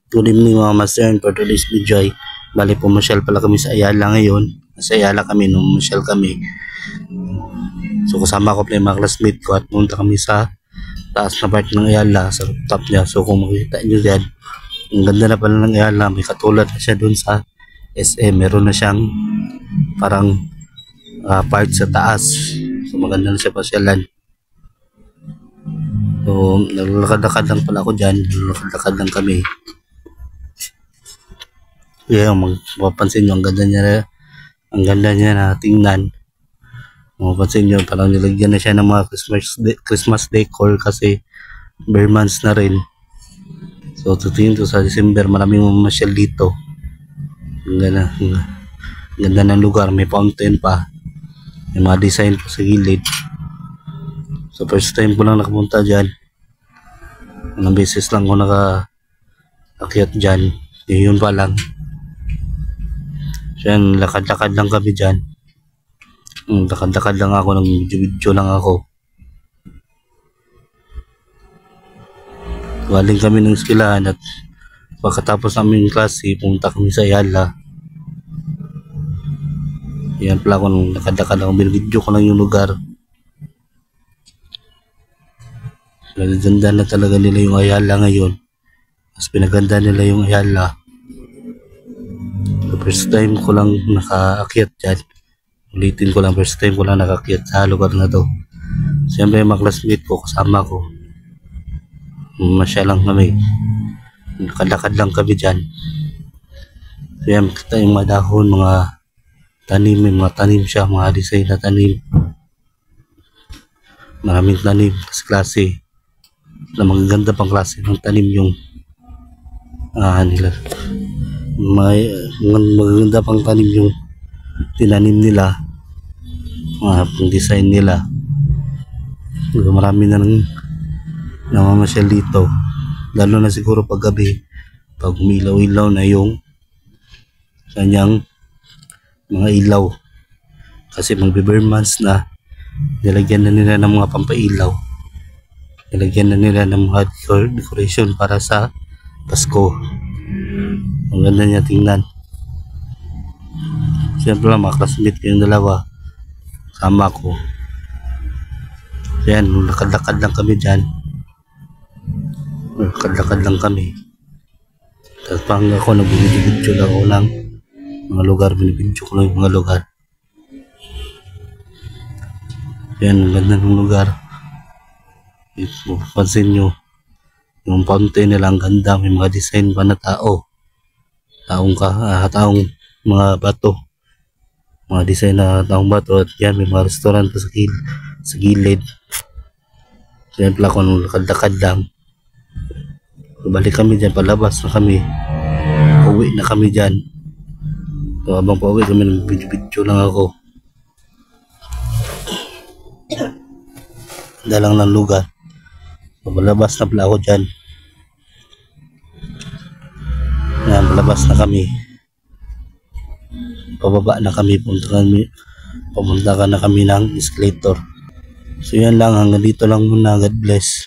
Good evening mga master, and for today's video ay bali pumasyal pala kami sa Ayala ngayon. Sa Ayala kami nung pumasyal kami. So kasama ko pala yung mga classmate ko at punta kami sa taas na part ng Ayala, sa top niya. So kung makikita nyo dyan, ang ganda na pala ng Ayala, may katulad na siya dun sa SM. Meron na siyang parang part sa taas. So maganda na siya pasyalan. So naglalakad-lakad lang pala ako dyan, naglalakad-lakad lang kami. Yeah, mapapansin nyo, ang ganda niya na tingnan. Mapapansin nyo, parang nilagyan na siya ng mga Christmas decor kasi bare months na rin. So tutingin to sa December, maraming mamasyal dito. Ang ganda ng lugar, may fountain pa, may mga design pa sa gilid. So first time ko lang nakapunta dyan. Ilang beses lang ko nakaakyat dyan. Yun pa lang. Yan, lakad-lakad lang kami dyan. Lakad-lakad lang ako, nang video lang ako. Galing kami ng eskwelahan at pagkatapos namin klase, pumunta kami sa Ayala. Yan pala ako, nung lakad-lakad ako, binvideo ko lang yung lugar. Nagaganda na talaga nila yung Ayala ngayon. Mas pinaganda nila yung Ayala. So first time ko lang nakaakyat dyan. Ulitin ko lang, first time ko lang nakaakyat sa lugar na to. Siyempre yung mga classmate ko, kasama ko. Masya lang kami. Nakadakad lang kami dyan. So yan, kita yung mga dahon, mga tanim. May mga tanim siya, mga design na tanim. Maraming tanim sa klase. Na magaganda pang klase ng tanim yung nila. May maganda pang tanim yung tinanim nila, mga design nila. Marami na nang namamasyal dito, lalo na siguro pag gabi, pag umilaw-ilaw na yung kanyang mga ilaw, kasi magbe-bare months na, nilagyan na nila ng mga pampailaw, nilagyan na nila ng mga decoration para sa Pasko. Ang ganda niya tingnan. Siyempre lang, mga classmate ko yung dalawa, sama ko. Yan, lakad-lakad lang kami dyan. Lakad-lakad lang kami. Tapos pang ako, nagbibidyo lang ako ng mga lugar, binibidyo ko lang yung mga lugar. Yan, ang ganda ng lugar. Pansin nyo, yung fountain nila, ang ganda, may mga design pa na taong mga bato, mga design na taong bato. At yan, may mga restaurant pa sa gilid. So yan pala kung lakad-lakad lang. So, balik kami dyan, palabas na kami, uwi na kami dyan. So habang pauwi kami, nag-video lang ako. Dalang ng lugar. So palabas na pala ako dyan. Yan, palabas na kami. Pababa na kami, pumunta ka na kami ng escalator. So yan lang, hanggang dito lang muna. God bless.